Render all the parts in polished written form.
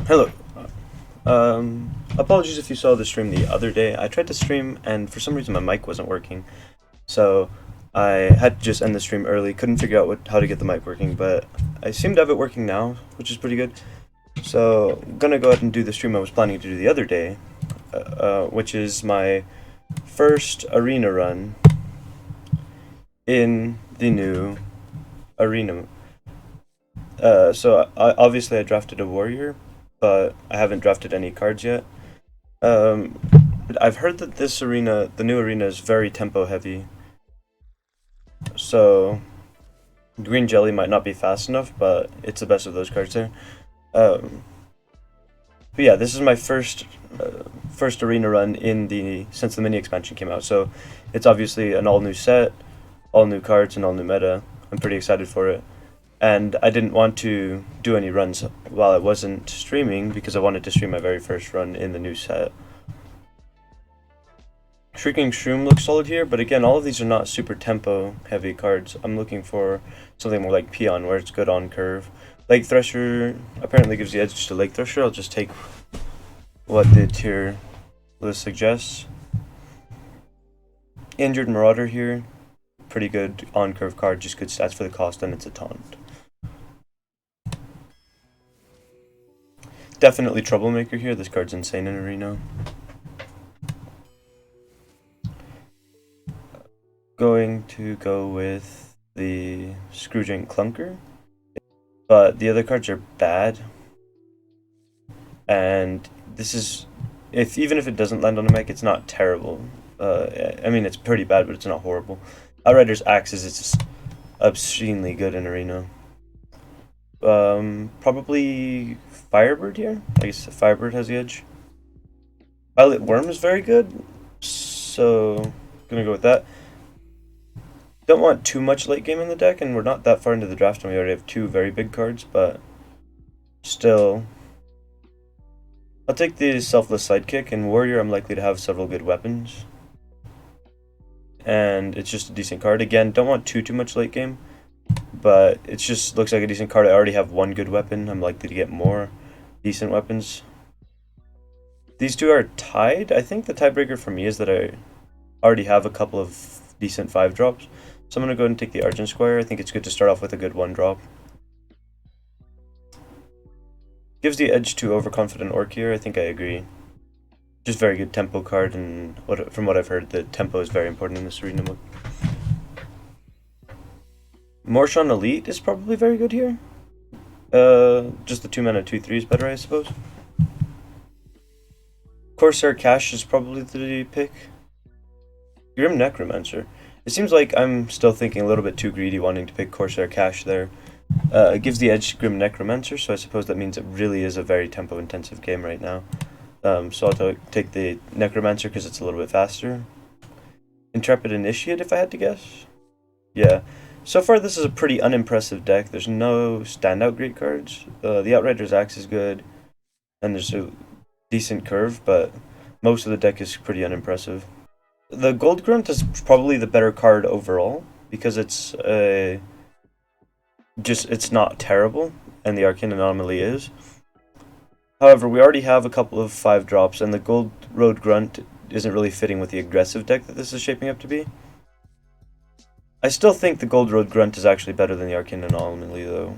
Hello. Apologies if you saw the stream the other day. I tried to stream and for some reason my mic wasn't working. So I had to just end the stream early. Couldn't figure out how to get the mic working, but I seem to have it working now, which is pretty good. So I'm gonna go ahead and do the stream I was planning to do the other day, which is my first arena run in the new arena. Obviously I drafted a warrior, but I haven't drafted any cards yet. Um, I've heard that this arena, the new arena, is very tempo heavy. So green jelly might not be fast enough, but it's the best of those cards there. Um, but yeah, this is my first arena run since the mini expansion came out. So it's obviously an all new set, all new cards, and all new meta. I'm pretty excited for it. And I didn't want to do any runs while I wasn't streaming because I wanted to stream my very first run in the new set. Shrieking Shroom looks solid here, but again, all of these are not super tempo heavy cards. I'm looking for something more like Peon, where it's good on curve. Lake Thresher apparently gives the edge to Lake Thresher. I'll just take what the tier list suggests. Injured Marauder here. Pretty good on curve card, just good stats for the cost, and it's a taunt. Definitely Troublemaker here. This card's insane in Arena. Going to go with the Scrooging Clunker, but the other cards are bad. And this is, even if it doesn't land on a mech, it's not terrible. I mean, it's pretty bad, but it's not horrible. Outrider's Axes is just obscenely good in Arena. Probably Firebird here. I guess Firebird has the edge. Violet Worm is very good, so gonna go with that. Don't want too much late game in the deck, and we're not that far into the draft, and we already have two very big cards, but still. I'll take the Selfless Sidekick, and Warrior I'm likely to have several good weapons. And it's just a decent card. Again, don't want too much late game, but it just looks like a decent card. I already have one good weapon. I'm likely to get more decent weapons. These two are tied. I think the tiebreaker for me is that I already have a couple of decent 5-drops. So I'm going to go ahead and take the Argent Squire. I think it's good to start off with a good 1-drop. Gives the edge to Overconfident Orc here. I think I agree. Just very good tempo card, and from what I've heard, the tempo is very important in this arena mode. Morshan Elite is probably very good here. Just the 2-mana 2/3 is better, I suppose. Corsair Cash is probably the pick. Grim Necromancer. It seems like I'm still thinking a little bit too greedy wanting to pick Corsair Cash there. It gives the edge to Grim Necromancer, so I suppose that means it really is a very tempo-intensive game right now. So I'll take the Necromancer because it's a little bit faster. Intrepid Initiate, if I had to guess. Yeah. So far, this is a pretty unimpressive deck. There's no standout great cards. The Outrider's Axe is good, and there's a decent curve, but most of the deck is pretty unimpressive. The Gold Grunt is probably the better card overall, because it's it's not terrible, and the Arcane Anomaly is. However, we already have a couple of 5-drops, and the Gold Road Grunt isn't really fitting with the aggressive deck that this is shaping up to be. I still think the Gold Road Grunt is actually better than the Arcane Anomaly, though.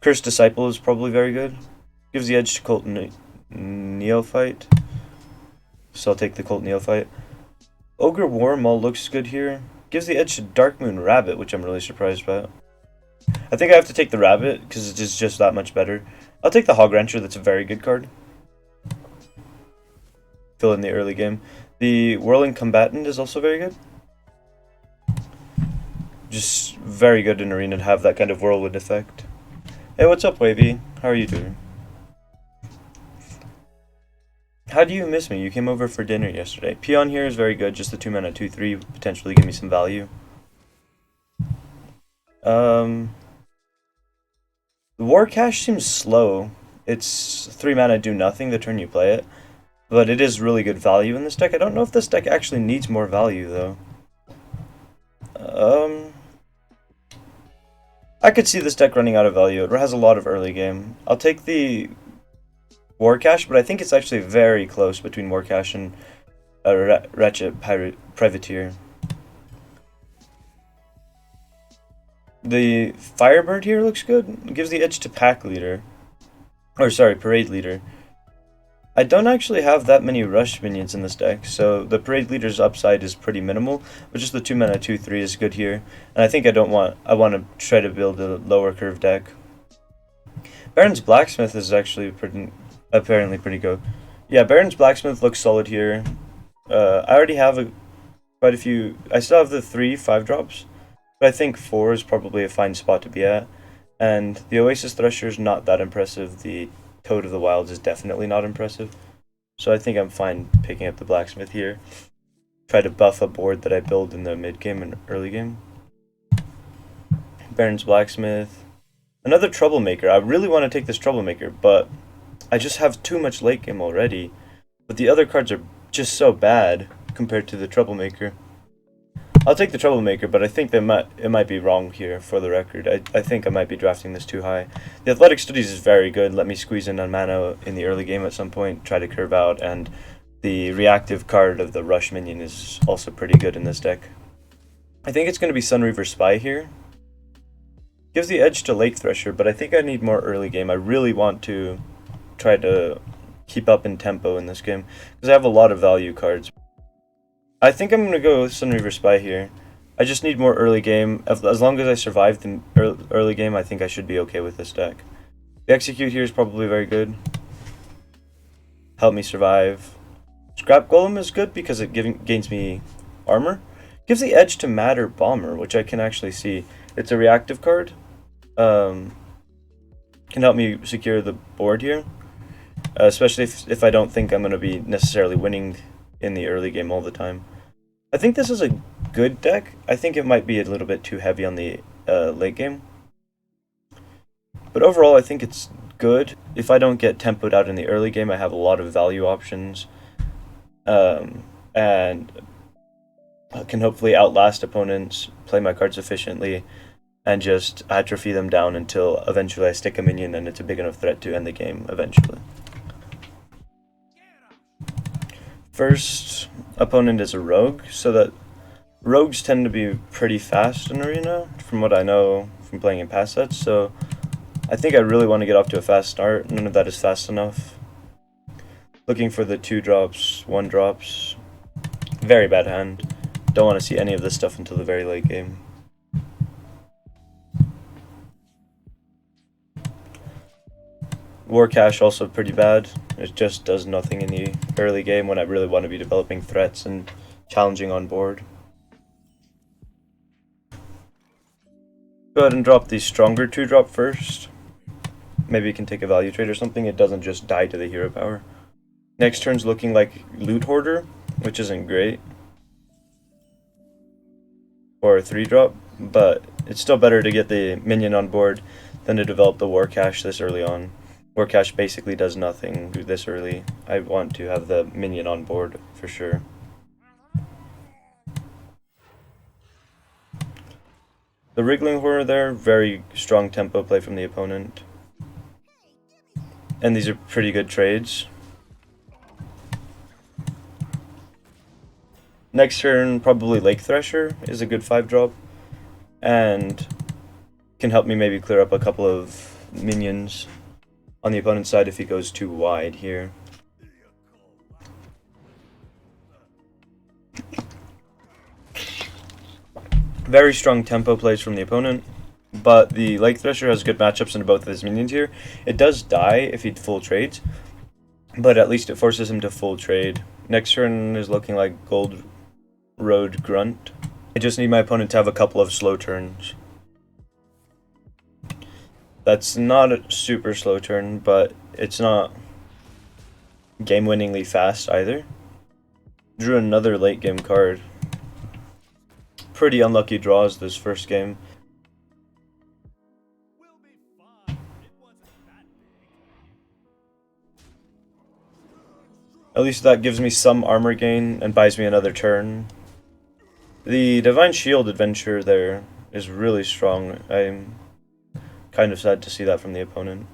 Cursed Disciple is probably very good. Gives the edge to Cult Neophyte. So I'll take the Cult Neophyte. Ogre Warmaul looks good here. Gives the edge to Darkmoon Rabbit, which I'm really surprised about. I think I have to take the Rabbit, because it is just that much better. I'll take the Hog Rancher, that's a very good card. Fill in the early game. The Whirling Combatant is also very good. Just very good in Arena to have that kind of whirlwind effect. Hey, what's up, Wavy? How are you doing? How do you miss me? You came over for dinner yesterday. Peon here is very good, just the 2-mana 2/3 potentially give me some value. The War Cache seems slow. It's 3-mana do nothing the turn you play it, but it is really good value in this deck. I don't know if this deck actually needs more value, though. I could see this deck running out of value. It has a lot of early game. I'll take the War Cache, but I think it's actually very close between War Cache and Ratchet Privateer. The Firebird here looks good. It gives the edge to Pack Leader. Or sorry, Parade Leader. I don't actually have that many rush minions in this deck, so the Parade Leader's upside is pretty minimal, but just the 2 mana 2/3 is good here. And I think I want to try to build a lower curve deck. Barrens Blacksmith is actually apparently pretty good. Yeah, Barrens Blacksmith looks solid here. I already have quite a few. I still have the 3 5-drops, but I think 4 is probably a fine spot to be at. And the Oasis Thresher is not that impressive. The Toad of the Wilds is definitely not impressive. So I think I'm fine picking up the Blacksmith here. Try to buff a board that I build in the mid game and early game. Barrens Blacksmith. Another Troublemaker. I really want to take this Troublemaker, but I just have too much late game already. But the other cards are just so bad compared to the Troublemaker. I'll take the Troublemaker, but I think it might be wrong here for the record. I think I might be drafting this too high. The Athletic Studies is very good. Let me squeeze in on mana in the early game at some point, try to curve out, and the reactive card of the Rush minion is also pretty good in this deck. I think it's going to be Sunreaver Spy here. Gives the edge to Lake Thresher, but I think I need more early game. I really want to try to keep up in tempo in this game, because I have a lot of value cards. I think I'm going to go with Sunreaver Spy here. I just need more early game. As long as I survive the early game, I think I should be okay with this deck. The Execute here is probably very good. Help me survive. Scrap Golem is good because it gains me armor. Gives the edge to Matter Bomber, which I can actually see. It's a reactive card. Can help me secure the board here. Especially if I don't think I'm going to be necessarily winning in the early game all the time. I think this is a good deck. I think it might be a little bit too heavy on the late game. But overall, I think it's good. If I don't get tempoed out in the early game, I have a lot of value options. And I can hopefully outlast opponents, play my cards efficiently, and just atrophy them down until eventually I stick a minion and it's a big enough threat to end the game eventually. First opponent is a rogue, so that rogues tend to be pretty fast in Arena, from what I know from playing in past sets, so I think I really want to get off to a fast start. None of that is fast enough. Looking for the 2-drops, 1-drops. Very bad hand. Don't want to see any of this stuff until the very late game. War Cache also pretty bad. It just does nothing in the early game when I really want to be developing threats and challenging on board. Go ahead and drop the stronger 2-drop first. Maybe you can take a value trade or something. It doesn't just die to the hero power. Next turn's looking like Loot Hoarder, which isn't great. Or a 3-drop, but it's still better to get the minion on board than to develop the War Cache this early on. War Cache basically does nothing this early. I want to have the minion on board for sure. The Wriggling Horror there, very strong tempo play from the opponent. And these are pretty good trades. Next turn, probably Lake Thresher is a good 5-drop. And can help me maybe clear up a couple of minions on the opponent's side if he goes too wide here. Very strong tempo plays from the opponent, but the Lake Thresher has good matchups into both of his minions here. It does die if he full trades, but at least it forces him to full trade. Next turn is looking like Gold Road Grunt. I just need my opponent to have a couple of slow turns. That's not a super slow turn, but it's not game-winningly fast either. Drew another late game card. Pretty unlucky draws this first game. At least that gives me some armor gain and buys me another turn. The Divine Shield adventure there is really strong. Kind of sad to see that from the opponent.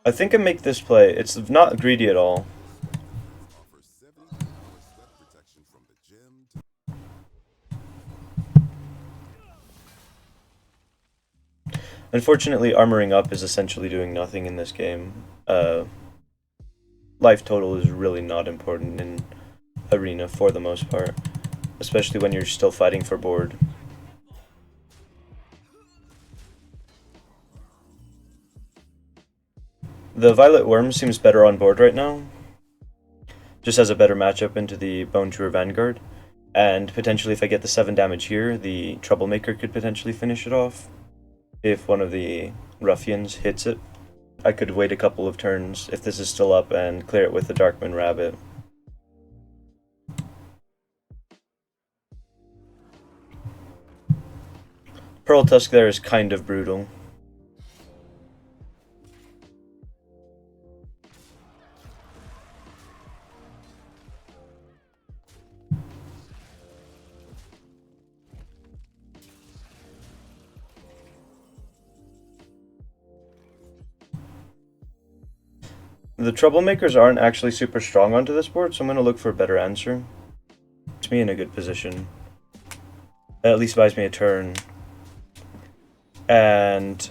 I think I make this play. It's not greedy at all. Unfortunately, armoring up is essentially doing nothing in this game. Life total is really not important in Arena for the most part, especially when you're still fighting for board. The Violet Worm seems better on board right now. Just has a better matchup into the Bone Chewer Vanguard. And potentially if I get the 7 damage here, the Troublemaker could potentially finish it off. If one of the Ruffians hits it, I could wait a couple of turns if this is still up and clear it with the Darkmoon Rabbit. Pearl Tusk there is kind of brutal. The Troublemakers aren't actually super strong onto this board, so I'm going to look for a better answer. Puts me in a good position. That at least buys me a turn. And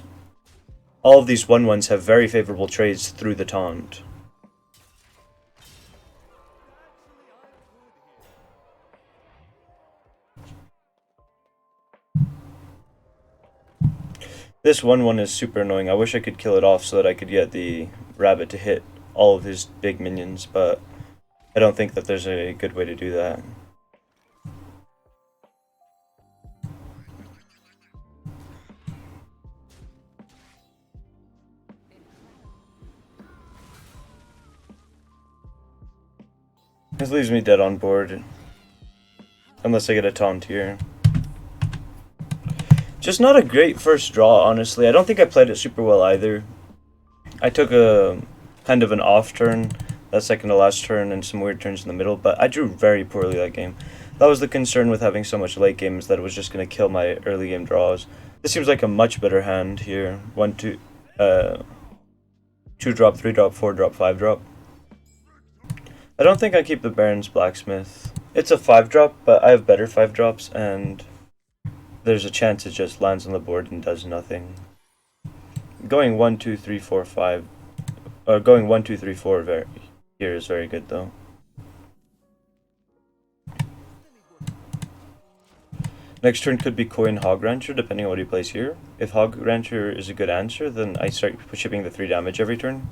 all of these 1/1s have very favorable trades through the taunt. This 1/1 is super annoying. I wish I could kill it off so that I could get the rabbit to hit all of his big minions, but I don't think that there's a good way to do that. This leaves me dead on board, unless I get a taunt here. Just not a great first draw, honestly. I don't think I played it super well either. I took a kind of an off turn, that second to last turn, and some weird turns in the middle, but I drew very poorly that game. That was the concern with having so much late game, is that it was just going to kill my early game draws. This seems like a much better hand here. 2 drop, 3 drop, 4 drop, 5 drop. I don't think I keep the Barrens Blacksmith. It's a 5 drop, but I have better 5 drops, and there's a chance it just lands on the board and does nothing. Going 1, 2, 3, 4, 5, or going 1, 2, 3, 4 here is very good though. Next turn could be Coin Hog Rancher, depending on what he plays here. If Hog Rancher is a good answer, then I start shipping the 3 damage every turn.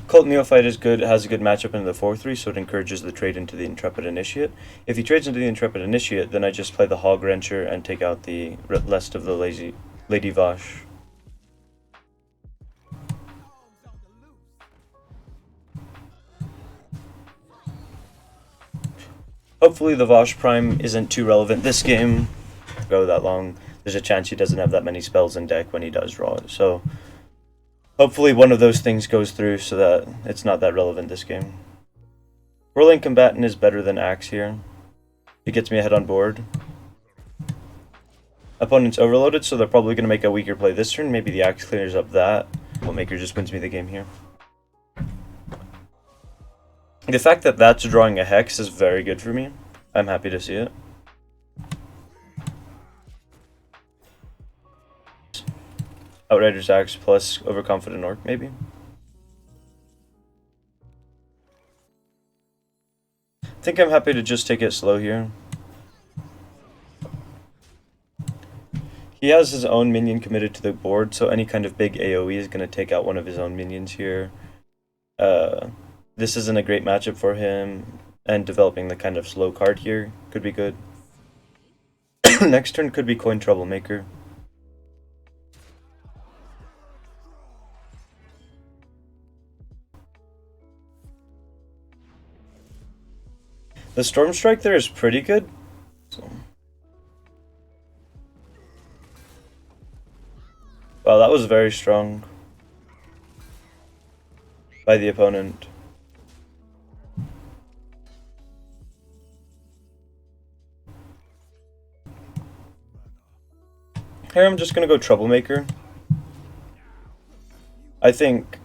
Cult Neophyte is good, has a good matchup into the 4-3, so it encourages the trade into the Intrepid Initiate. If he trades into the Intrepid Initiate, then I just play the Hog Rancher and take out the rest of the Lady Vosh. Hopefully the Vosh Prime isn't too relevant this game. Go that long. There's a chance he doesn't have that many spells in deck when he does draw it, so hopefully one of those things goes through so that it's not that relevant this game. Whirling Combatant is better than Axe here. It gets me ahead on board. Opponent's overloaded, so they're probably going to make a weaker play this turn. Maybe the Axe clears up that. Troublemaker just wins me the game here. The fact that that's drawing a Hex is very good for me. I'm happy to see it. Outrider's Axe plus Overconfident Orc, maybe? I think I'm happy to just take it slow here. He has his own minion committed to the board, so any kind of big AoE is going to take out one of his own minions here. This isn't a great matchup for him, and developing the kind of slow card here could be good. Next turn could be Coin Troublemaker. The Storm Strike there is pretty good. So. Wow, that was very strong by the opponent. Here I'm just gonna go Troublemaker. I think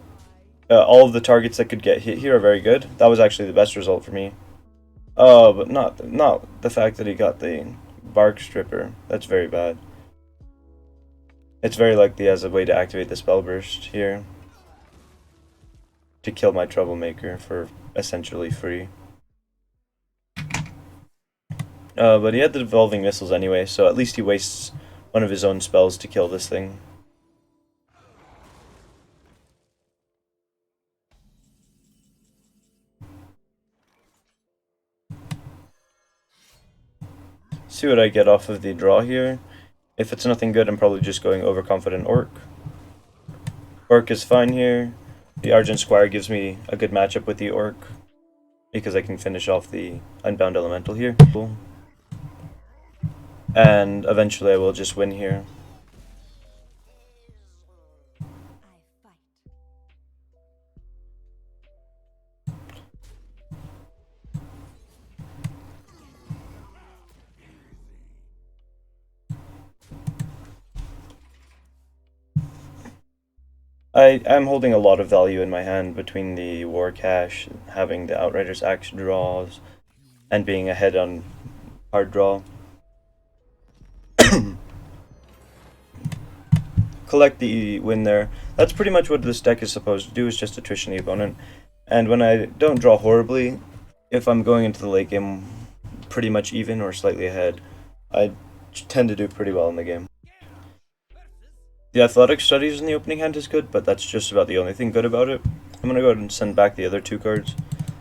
all of the targets that could get hit here are very good. That was actually the best result for me. Oh, but not the fact that he got the Bark Stripper. That's very bad. It's very likely he has a way to activate the Spell Burst here to kill my Troublemaker for essentially free. But he had the Devolving Missiles anyway, so at least he wastes one of his own spells to kill this thing. See what I get off of the draw here. If it's nothing good, I'm probably just going Overconfident Orc. Orc is fine here. The Argent Squire gives me a good matchup with the Orc, because I can finish off the Unbound Elemental here. And eventually I will just win here. I'm holding a lot of value in my hand between the War Cache, having the Outrider's Axe draws, and being ahead on hard draw. Collect the win there. That's pretty much what this deck is supposed to do, is just attrition the opponent. And when I don't draw horribly, if I'm going into the late game pretty much even or slightly ahead, I tend to do pretty well in the game. The Athletic Studies in the opening hand is good, but that's just about the only thing good about it. I'm going to go ahead and send back the other two cards.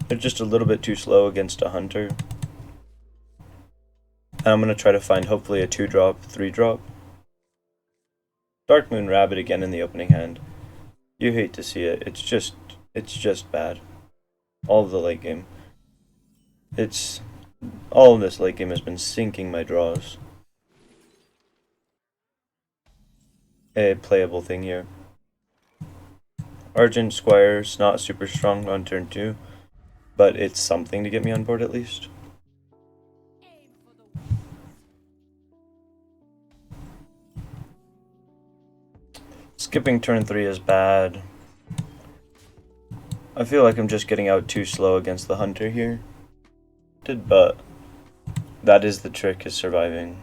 They're just a little bit too slow against a Hunter. And I'm going to try to find hopefully a 2-drop, 3-drop. Dark Moon Rabbit again in the opening hand. You hate to see it. It's just bad. All of the late game. All of this late game has been sinking my draws. A playable thing here. Argent Squire's not super strong on turn 2, but it's something to get me on board at least. Skipping turn 3 is bad. I feel like I'm just getting out too slow against the Hunter here. But that is the trick, is surviving.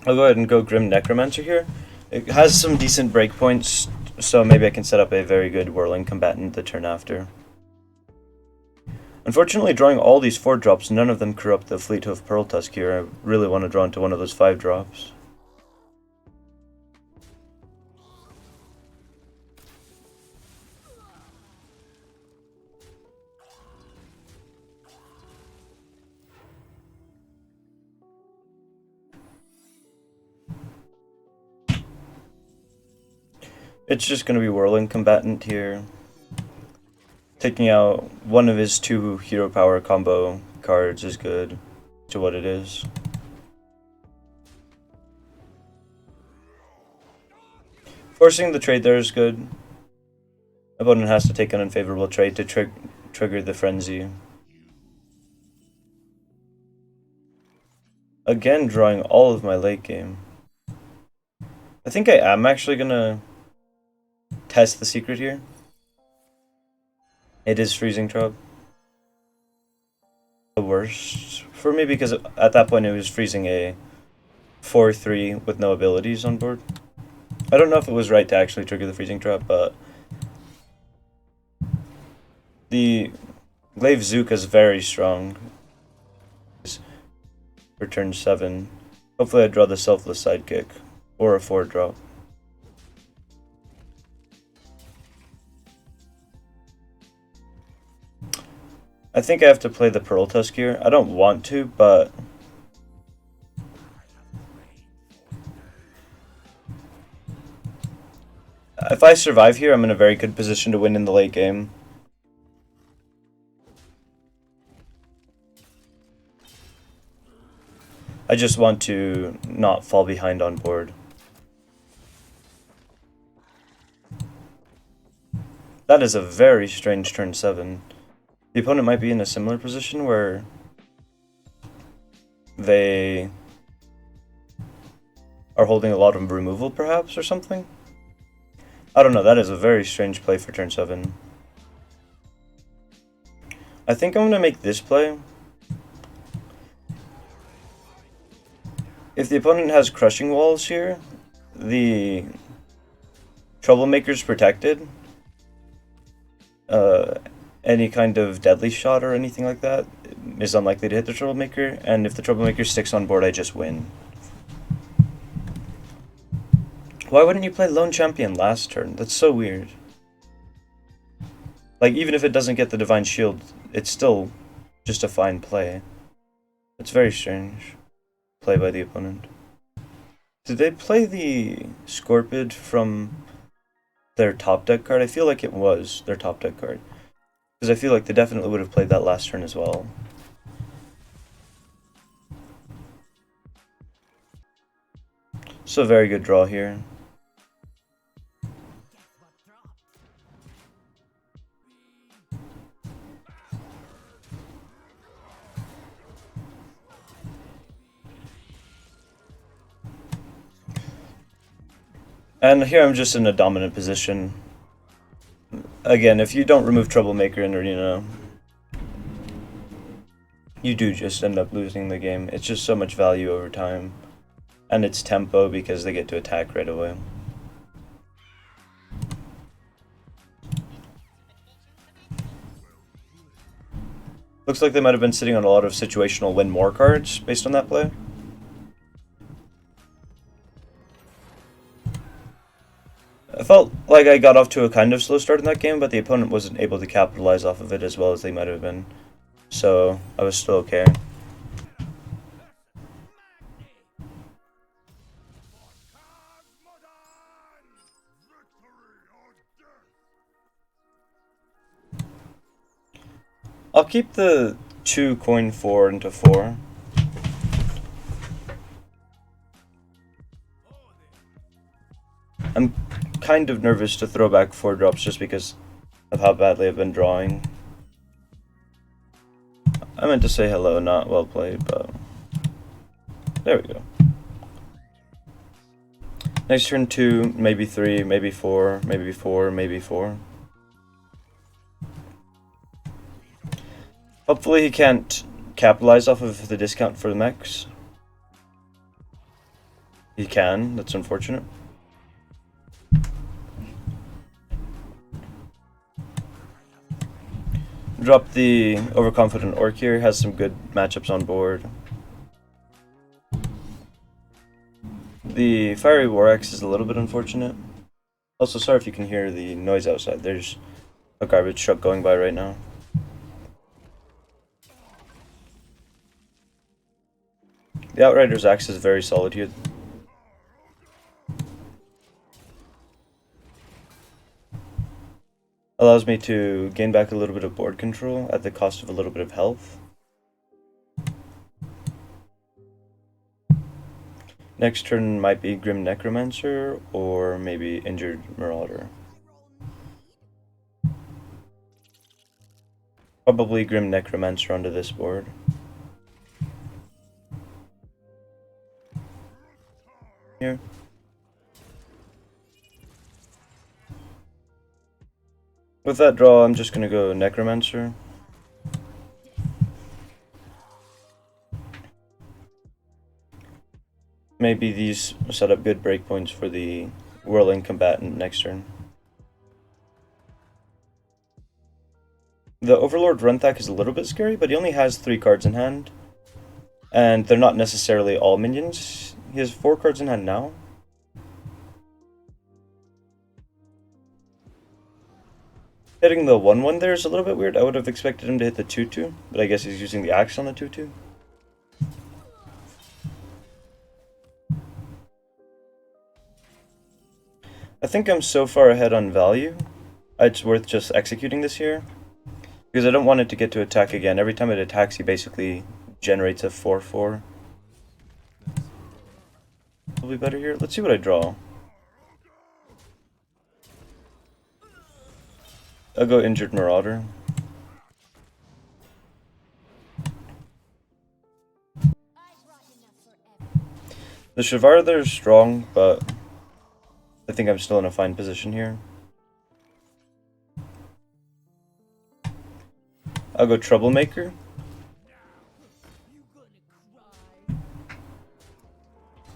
I'll go ahead and go Grim Necromancer here. It has some decent breakpoints, so maybe I can set up a very good Whirling Combatant the turn after. Unfortunately, drawing all these 4-drops, none of them crew up the Fleethoof Pearl Tusk here. I really want to draw into one of those 5-drops. It's just going to be Whirling Combatant here. Taking out one of his 2 hero power combo cards is good to what it is. Forcing the trade there is good. Opponent has to take an unfavorable trade to trigger the frenzy. Again, drawing all of my late game. I think I am actually gonna test the secret here. It is Freezing Trub. The worst for me, because at that point it was freezing a 4-3 with no abilities on board. I don't know if it was right to actually trigger the Freezing Trap, but the Glaive Zook is very strong for turn 7. Hopefully I draw the Selfless Sidekick or a 4-drop. I think I have to play the Pearl Tusk here. I don't want to, but if I survive here, I'm in a very good position to win in the late game. I just want to not fall behind on board. That is a very strange turn 7. The opponent might be in a similar position where they are holding a lot of removal, perhaps, or something? I don't know, that is a very strange play for turn 7. I think I'm going to make this play. If the opponent has Crushing Walls here, the Troublemaker's protected. Any kind of deadly shot or anything like that is unlikely to hit the Troublemaker, and if the Troublemaker sticks on board, I just win. Why wouldn't you play Lone Champion last turn? That's so weird. Like, even if it doesn't get the Divine Shield, it's still just a fine play. It's very strange play by the opponent. Did they play the Scorpid from their top deck card? I feel like it was their top deck card. Because I feel like they definitely would have played that last turn as well. So very good draw here. And here I'm just in a dominant position. Again, if you don't remove Troublemaker in Arena, you do just end up losing the game. It's just so much value over time. And it's tempo because they get to attack right away. Looks like they might have been sitting on a lot of situational win more cards based on that play. I felt like I got off to a kind of slow start in that game, but the opponent wasn't able to capitalize off of it as well as they might have been. So I was still okay. I'll keep the 2 coin 4 into 4. I'm kind of nervous to throw back 4 drops just because of how badly I've been drawing. I meant to say hello, not well played, but there we go. Next turn 2, maybe 3, maybe 4, maybe 4, maybe 4. Hopefully he can't capitalize off of the discount for the mechs. He can, that's unfortunate. Drop the Overconfident Orc here, has some good matchups on board. The Fiery War Axe is a little bit unfortunate. Also, sorry if you can hear the noise outside, there's a garbage truck going by right now. The Outrider's Axe is very solid here. Allows me to gain back a little bit of board control at the cost of a little bit of health. Next turn might be Grim Necromancer or maybe Injured Marauder. Probably Grim Necromancer onto this board. Here. With that draw, I'm just gonna go Necromancer. Maybe these set up good breakpoints for the Whirling Combatant next turn. The Overlord Runthak is a little bit scary, but he only has 3 cards in hand. And they're not necessarily all minions. He has 4 cards in hand now. Hitting the 1-1 there is a little bit weird. I would have expected him to hit the 2-2, but I guess he's using the axe on the 2-2. I think I'm so far ahead on value, it's worth just executing this here. Because I don't want it to get to attack again. Every time it attacks, he basically generates a 4-4. Probably better here. Let's see what I draw. I'll go Injured Marauder. The Shavar there is strong, but I think I'm still in a fine position here. I'll go Troublemaker.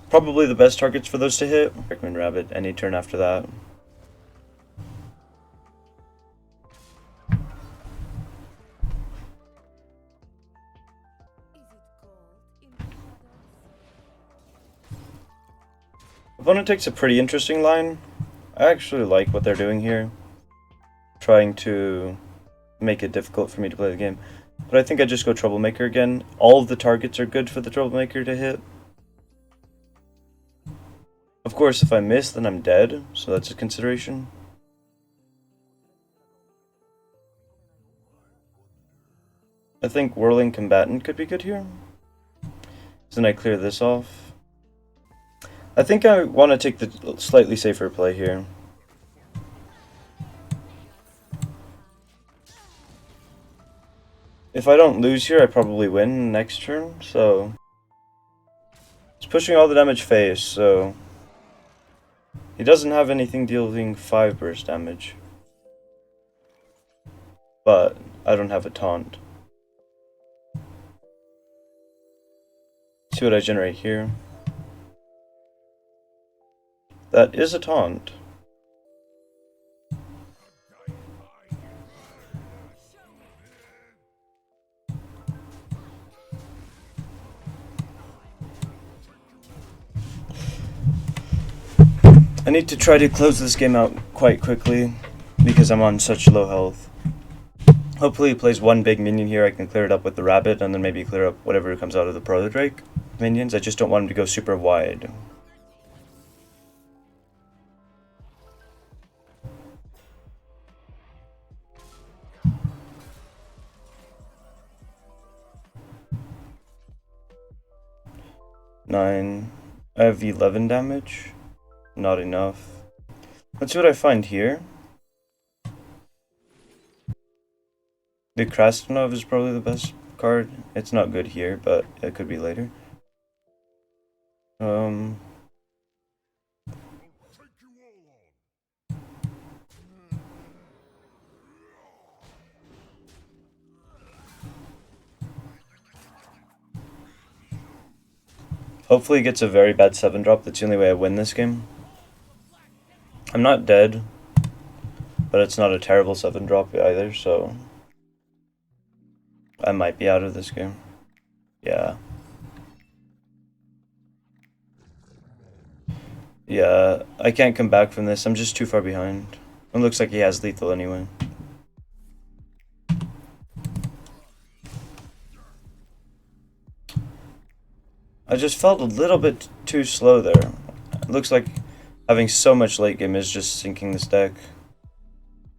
Probably the best targets for those to hit. Pikmin Rabbit any turn after that. Opponent takes a pretty interesting line. I actually like what they're doing here. Trying to make it difficult for me to play the game. But I think I just go Troublemaker again. All of the targets are good for the Troublemaker to hit. Of course, if I miss, then I'm dead, so that's a consideration. I think Whirling Combatant could be good here. So then I clear this off. I think I want to take the slightly safer play here. If I don't lose here, I probably win next turn, so... It's pushing all the damage phase, so... He doesn't have anything dealing 5 burst damage. But I don't have a taunt. See what I generate here. That is a taunt. I need to try to close this game out quite quickly because I'm on such low health. Hopefully he plays one big minion here, I can clear it up with the rabbit and then maybe clear up whatever comes out of the Proto Drake minions. I just don't want him to go super wide. Nine. I have 11 damage. Not enough. Let's see what I find here. The Krasnov is probably the best card. It's not good here, but it could be later. Hopefully he gets a very bad 7-drop. That's the only way I win this game. I'm not dead, but it's not a terrible 7-drop either, so... I might be out of this game. Yeah. Yeah, I can't come back from this. I'm just too far behind. It looks like he has lethal anyway. I just felt a little bit too slow there. It looks like having so much late game is just sinking this deck.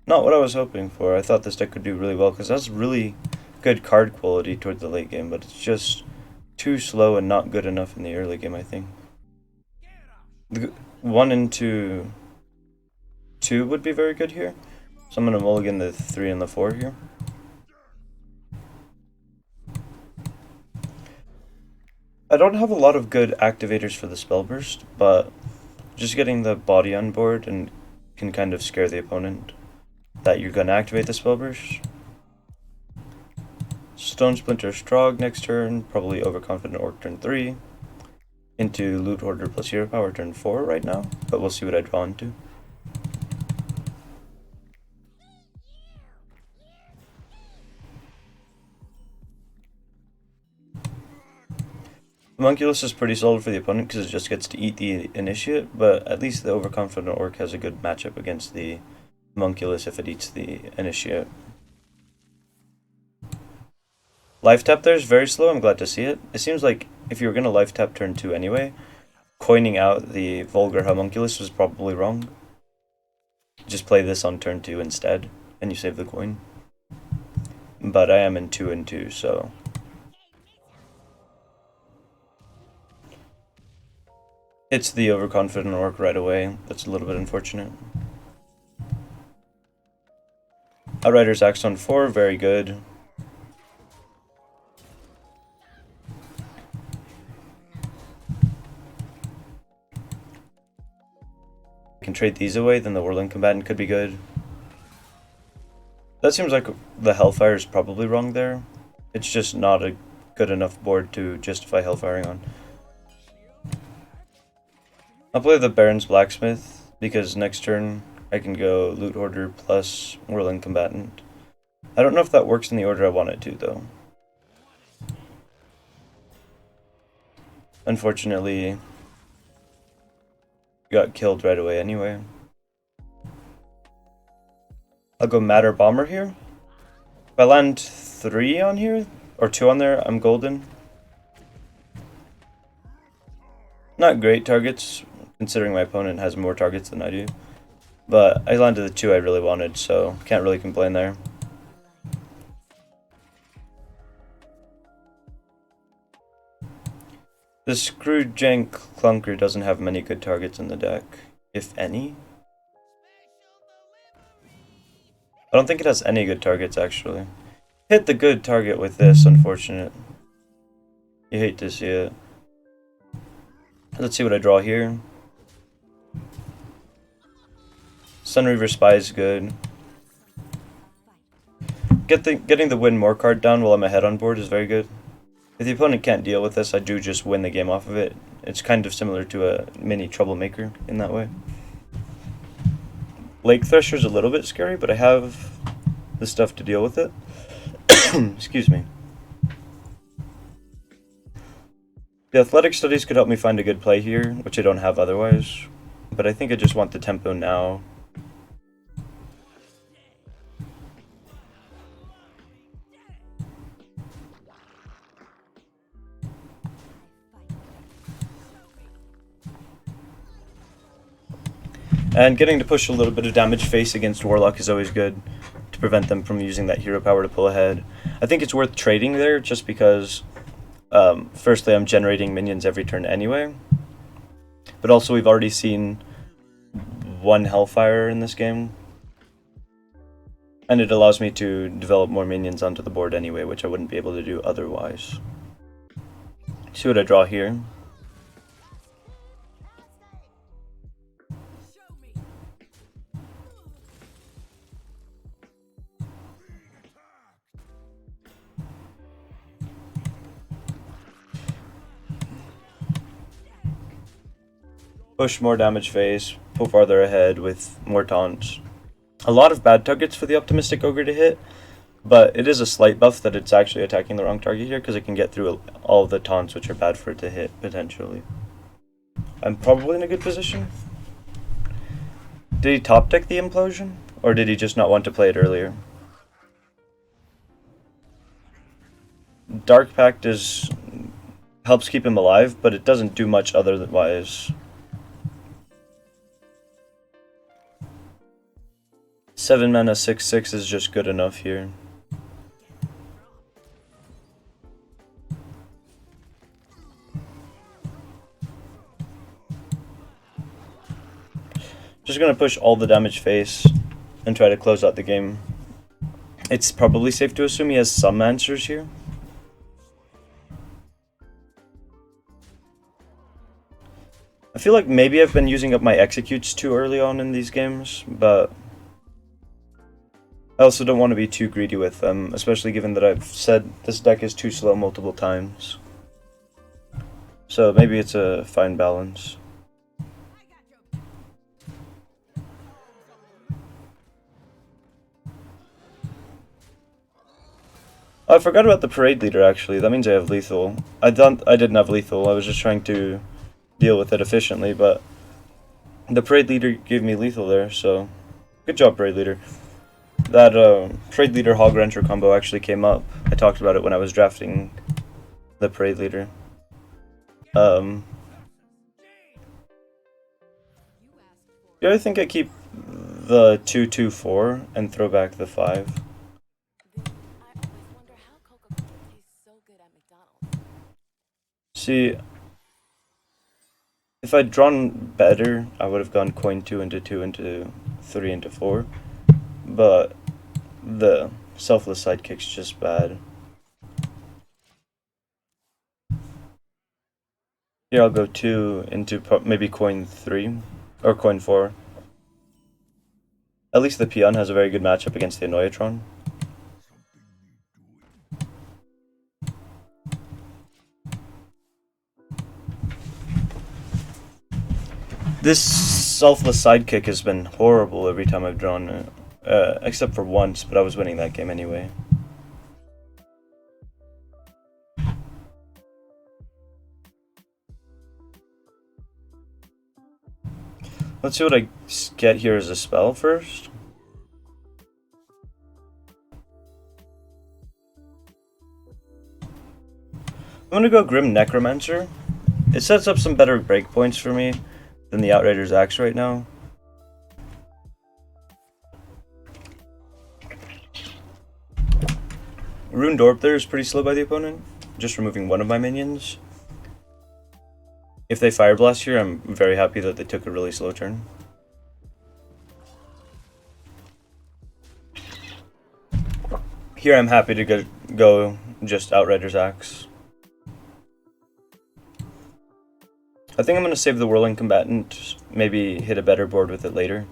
Not what I was hoping for. I thought this deck could do really well because that's really good card quality toward the late game, but it's just too slow and not good enough in the early game, I think. The 1 into 2 would be very good here. So I'm going to mulligan the 3 and the 4 here. I don't have a lot of good activators for the spell burst, but just getting the body on board and can kind of scare the opponent that you're going to activate the spell burst. Stone Splinter Strog next turn, probably Overconfident Orc turn 3. Into Loot Hoarder plus Hero Power turn 4 right now, but we'll see what I draw into. Homunculus is pretty solid for the opponent because it just gets to eat the Initiate, but at least the Overconfident Orc has a good matchup against the Homunculus if it eats the Initiate. Life tap there is very slow, I'm glad to see it. It seems like if you were going to life tap turn 2 anyway, coining out the Vulgar Homunculus was probably wrong. Just play this on turn 2 instead, and you save the coin. But I am in 2 and 2, so... It's the Overconfident Orc right away. That's a little bit unfortunate. Outrider's Axe on 4, very good. I can trade these away, then the Whirling Combatant could be good. That seems like the Hellfire is probably wrong there. It's just not a good enough board to justify Hellfiring on. I'll play the Barrens Blacksmith, because next turn I can go Loot Hoarder plus Whirling Combatant. I don't know if that works in the order I want it to, though. Unfortunately, got killed right away anyway. I'll go Matter Bomber here. If I land 3 on here, or 2 on there, I'm golden. Not great targets, considering my opponent has more targets than I do. But I landed the 2 I really wanted, so can't really complain there. The Screwjank Clunker doesn't have many good targets in the deck, if any. I don't think it has any good targets, actually. Hit the good target with this, unfortunate. You hate to see it. Let's see what I draw here. Sunreaver Spy is good. Getting the win more card down while I'm ahead on board is very good. If the opponent can't deal with this, I do just win the game off of it. It's kind of similar to a mini Troublemaker in that way. Lake Thresher's a little bit scary, but I have the stuff to deal with it. Excuse me. The Athletic Studies could help me find a good play here, which I don't have otherwise. But I think I just want the tempo now. And getting to push a little bit of damage face against Warlock is always good, to prevent them from using that hero power to pull ahead. I think it's worth trading there, just because, firstly, I'm generating minions every turn anyway. But also, we've already seen 1 Hellfire in this game. And it allows me to develop more minions onto the board anyway, which I wouldn't be able to do otherwise. See what I draw here. Push more damage phase, pull farther ahead with more taunts. A lot of bad targets for the Optimistic Ogre to hit, but it is a slight buff that it's actually attacking the wrong target here, because it can get through all of the taunts which are bad for it to hit, potentially. I'm probably in a good position. Did he top deck the Implosion, or did he just not want to play it earlier? Dark Pact helps keep him alive, but it doesn't do much otherwise. 7 mana 6/6 is just good enough here. Just gonna push all the damage face and try to close out the game. It's probably safe to assume he has some answers here. I feel like maybe I've been using up my executes too early on in these games, but I also don't want to be too greedy with them, especially given that I've said this deck is too slow multiple times. So maybe it's a fine balance. Oh, I forgot about the Parade Leader, actually. That means I have lethal. I didn't have lethal. I was just trying to deal with it efficiently, but the Parade Leader gave me lethal there, so good job, Parade Leader. That Parade Leader Hog Rancher combo actually came up. I talked about it when I was drafting the Parade Leader. Yeah, I think I keep the 2/2/4 and throw back the 5. See, if I'd drawn better, I would have gone coin 2 into 2 into 3 into 4. But the selfless sidekick's just bad. Here I'll go 2 into maybe coin 3 or coin 4. At least the peon has a very good matchup against the Annoyatron. This selfless sidekick has been horrible every time I've drawn it. Except for once, but I was winning that game anyway. Let's see what I get here as a spell first. I'm gonna go Grim Necromancer. It sets up some better breakpoints for me than the Outrider's Axe right now. Rune Dorp there is pretty slow by the opponent, just removing one of my minions. If they Fire Blast here, I'm very happy that they took a really slow turn. Here I'm happy to go just Outrider's Axe. I think I'm going to save the Whirling Combatant, maybe hit a better board with it later.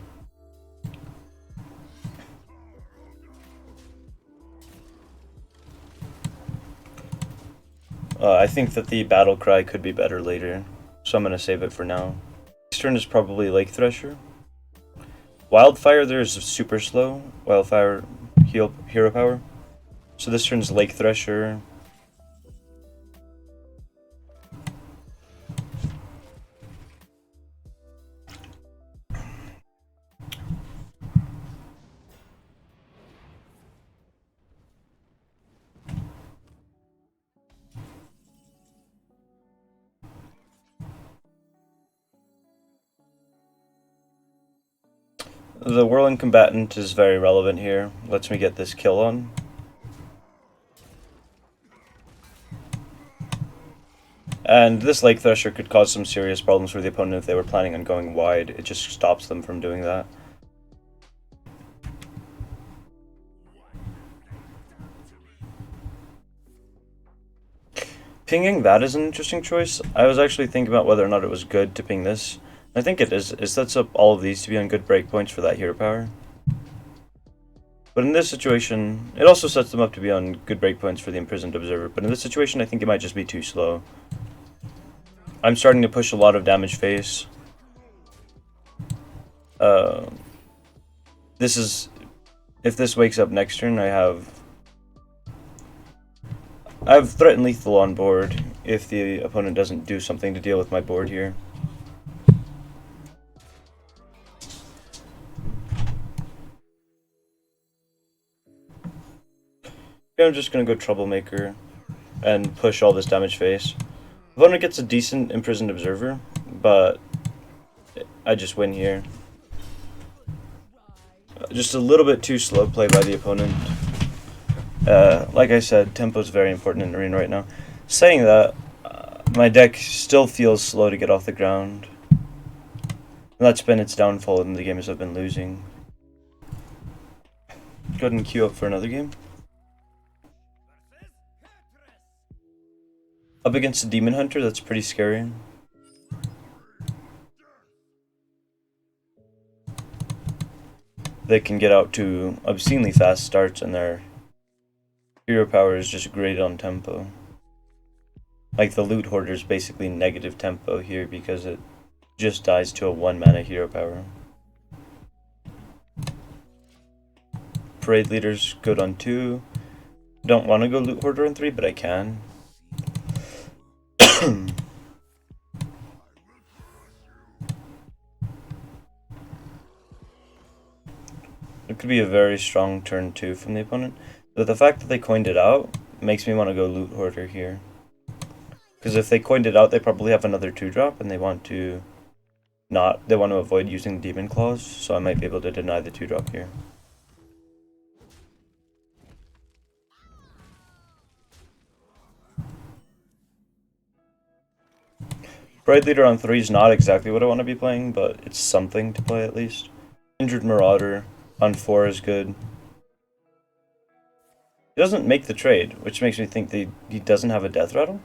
I think that the Battle Cry could be better later, so I'm going to save it for now. Next turn is probably Lake Thresher. Wildfire there is super slow. Wildfire hero power. So this turn's Lake Thresher. The Whirling Combatant is very relevant here. Lets me get this kill on. And this Lake Thresher could cause some serious problems for the opponent if they were planning on going wide. It just stops them from doing that. Pinging that is an interesting choice. I was actually thinking about whether or not it was good to ping this. I think it is. It sets up all of these to be on good breakpoints for that hero power. But in this situation, it also sets them up to be on good breakpoints for the Imprisoned Observer. But in this situation, I think it might just be too slow. I'm starting to push a lot of damage face. This is... If this wakes up next turn, I have Threatened Lethal on board if the opponent doesn't do something to deal with my board here. I'm just gonna go Troublemaker and push all this damage face. Opponent gets a decent Imprisoned Observer, but I just win here. Just a little bit too slow play by the opponent. Like I said, tempo is very important in Arena right now. Saying that, my deck still feels slow to get off the ground. And that's been its downfall in the games I've been losing. Go ahead and queue up for another game. Up against a Demon Hunter, that's pretty scary. They can get out to obscenely fast starts and their hero power is just great on tempo. Like the Loot Hoarder is basically negative tempo here because it just dies to a 1 mana hero power. Parade Leader's good on 2. Don't want to go Loot Hoarder on 3, but I can. It could be a very strong turn 2 from the opponent, but the fact that they coined it out makes me want to go Loot Hoarder here. Because if they coined it out, they probably have another 2-drop, and they want to avoid using Demon Claws, so I might be able to deny the 2-drop here. Parade Leader on 3 is not exactly what I want to be playing, but it's something to play at least. Injured Marauder on 4 is good. He doesn't make the trade, which makes me think that he doesn't have a death rattle.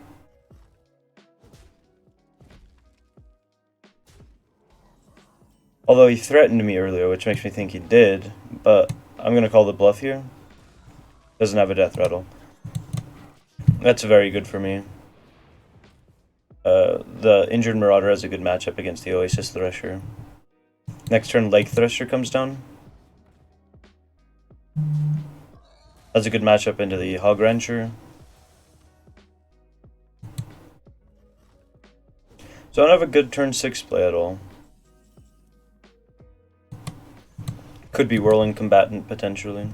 Although he threatened me earlier, which makes me think he did, but I'm gonna call the bluff here. Doesn't have a death rattle. That's very good for me. The Injured Marauder has a good matchup against the Oasis Thresher. Next turn, Lake Thresher comes down. Has a good matchup into the Hog Rancher. So I don't have a good turn 6 play at all. Could be Whirling Combatant, potentially.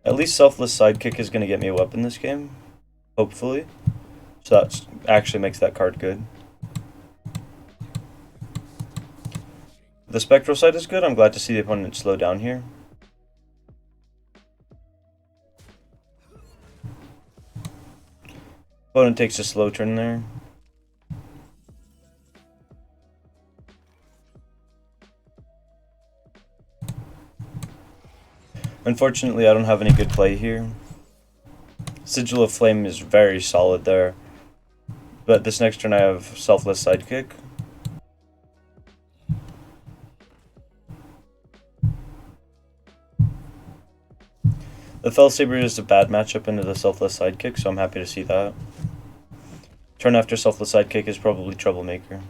At least Selfless Sidekick is going to get me a weapon this game. Hopefully. So that actually makes that card good. The Spectral side is good. I'm glad to see the opponent slow down here. Opponent takes a slow turn there. Unfortunately, I don't have any good play here. Sigil of Flame is very solid there. But this next turn I have Selfless Sidekick. The Fellsaber is a bad matchup into the Selfless Sidekick, so I'm happy to see that. Turn after Selfless Sidekick is probably Troublemaker.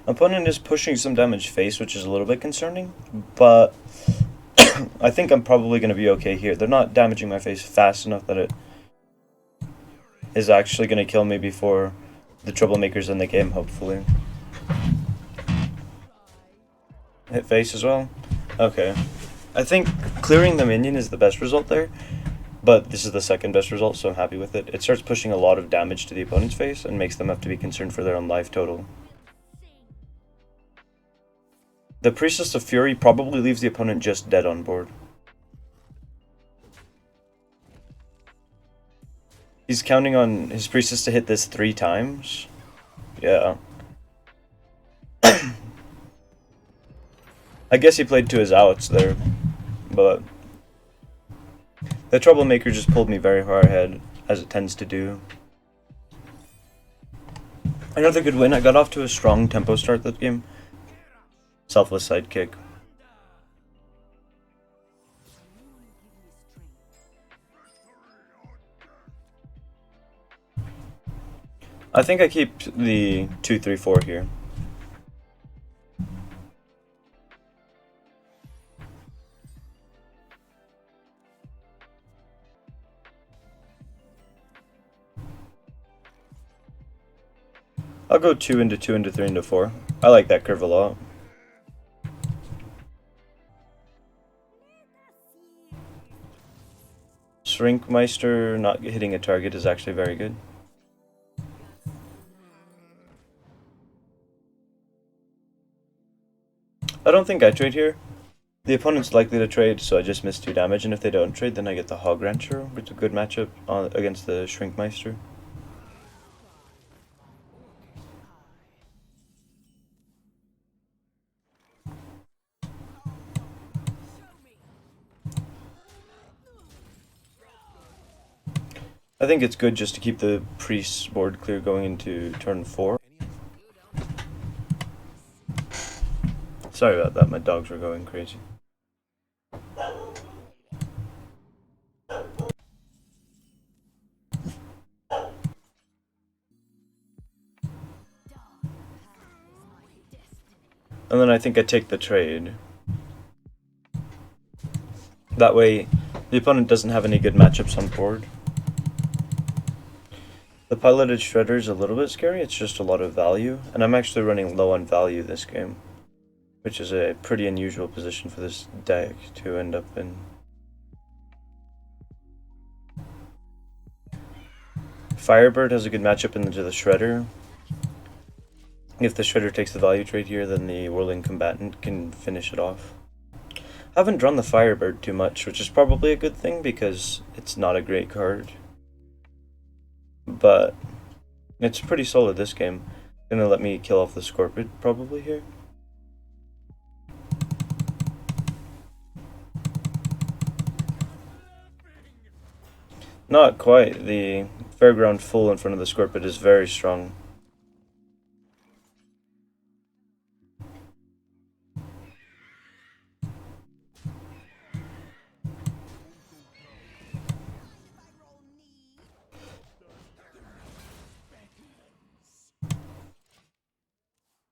Opponent is pushing some damage face, which is a little bit concerning, but I think I'm probably going to be okay here. They're not damaging my face fast enough that it is actually going to kill me before the Troublemaker's in the game, hopefully. Hit face as well? Okay. I think clearing the minion is the best result there, but this is the second best result, so I'm happy with it. It starts pushing a lot of damage to the opponent's face and makes them have to be concerned for their own life total. The Priestess of Fury probably leaves the opponent just dead on board. He's counting on his Priestess to hit this 3 times. Yeah. I guess he played to his outs there, but the Troublemaker just pulled me very far ahead, as it tends to do. Another good win. I got off to a strong tempo start that game. Selfless Sidekick. I think I keep the 2-3-4 here. I'll go 2 into 2 into 3 into 4. I like that curve a lot. Shrinkmeister not hitting a target is actually very good. I don't think I trade here. The opponent's likely to trade, so I just miss 2 damage, and if they don't trade, then I get the Hog Rancher, which is a good matchup against the Shrinkmeister. I think it's good just to keep the Priest's board clear going into turn 4. Sorry about that, my dogs were going crazy. And then I think I take the trade. That way, the opponent doesn't have any good matchups on board. The piloted Shredder is a little bit scary, it's just a lot of value, and I'm actually running low on value this game, which is a pretty unusual position for this deck to end up in. Firebird has a good matchup into the Shredder. If the Shredder takes the value trade here, then the Whirling Combatant can finish it off. I haven't drawn the Firebird too much, which is probably a good thing because it's not a great card. But it's pretty solid this game. Gonna let me kill off the Scorpid probably here. Not quite. The Fairground Full in front of the Scorpid is very strong.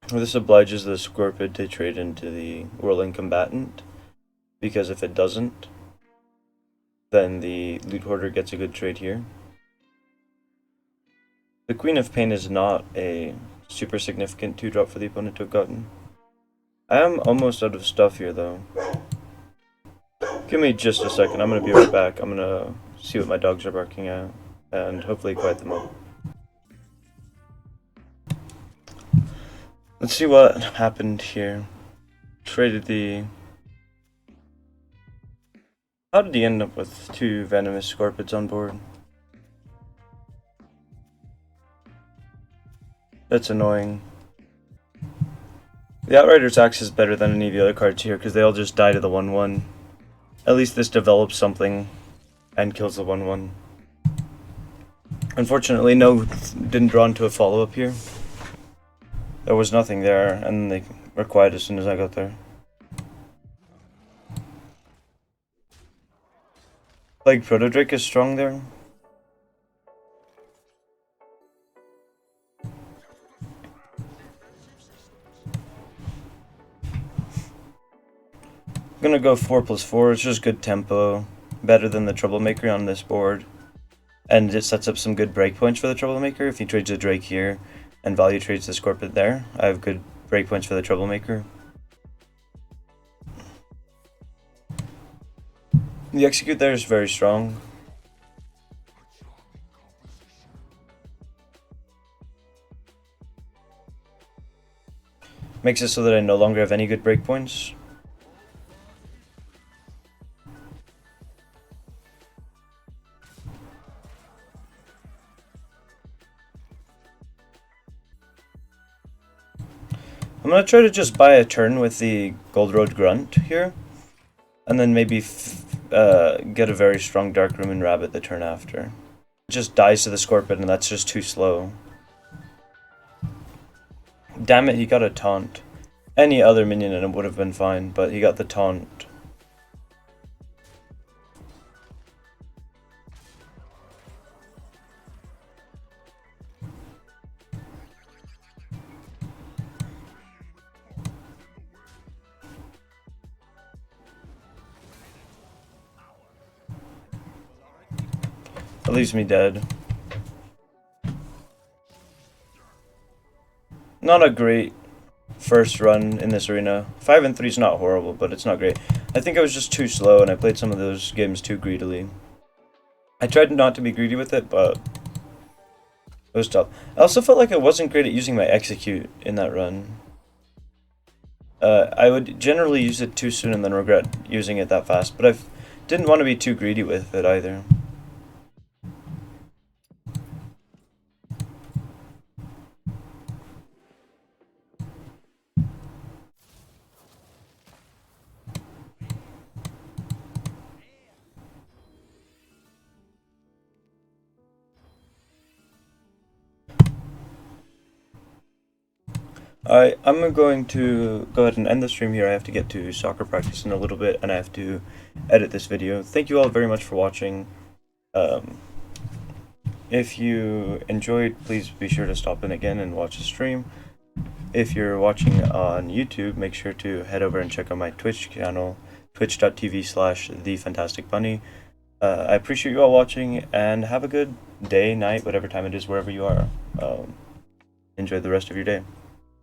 This obliges the Scorpid to trade into the Whirling Combatant, because if it doesn't, then the Loot Hoarder gets a good trade here. The Queen of Pain is not a super significant 2-drop for the opponent to have gotten. I am almost out of stuff here though. Give me just a second, I'm gonna be right back. I'm gonna see what my dogs are barking at, and hopefully quiet them up. Let's see what happened here. Traded the... How did he end up with 2 Venomous Scorpids on board? That's annoying. The Outrider's Axe is better than any of the other cards here because they all just die to the 1-1. At least this develops something and kills the 1-1. Unfortunately, no, didn't draw into a follow-up here. There was nothing there, and they were quiet as soon as I got there. Plague Protodrake is strong there. I'm gonna go 4+4, it's just good tempo. Better than the Troublemaker on this board. And it sets up some good breakpoints for the Troublemaker. If he trades a Drake here and value trades the Scorpid there, I have good breakpoints for the Troublemaker. The Execute there is very strong. Makes it so that I no longer have any good breakpoints. I'm gonna try to just buy a turn with the Gold Road Grunt here, and then maybe get a very strong Dark Room and Rabbit the turn after. It just dies to the Scorpion, and that's just too slow. Damn it, he got a taunt. Any other minion in him would have been fine, but he got the taunt. That leaves me dead. Not a great first run in this arena. 5 and 3 is not horrible, but it's not great. I think I was just too slow and I played some of those games too greedily. I tried not to be greedy with it, but it was tough. I also felt like I wasn't great at using my Execute in that run. I would generally use it too soon and then regret using it that fast, but I didn't want to be too greedy with it either. I'm going to go ahead and end the stream here. I have to get to soccer practice in a little bit, and I have to edit this video. Thank you all very much for watching. If you enjoyed, please be sure to stop in again and watch the stream. If you're watching on YouTube, make sure to head over and check out my Twitch channel, twitch.tv/thefantasticbunny. I appreciate you all watching, and have a good day, night, whatever time it is, wherever you are. Enjoy the rest of your day.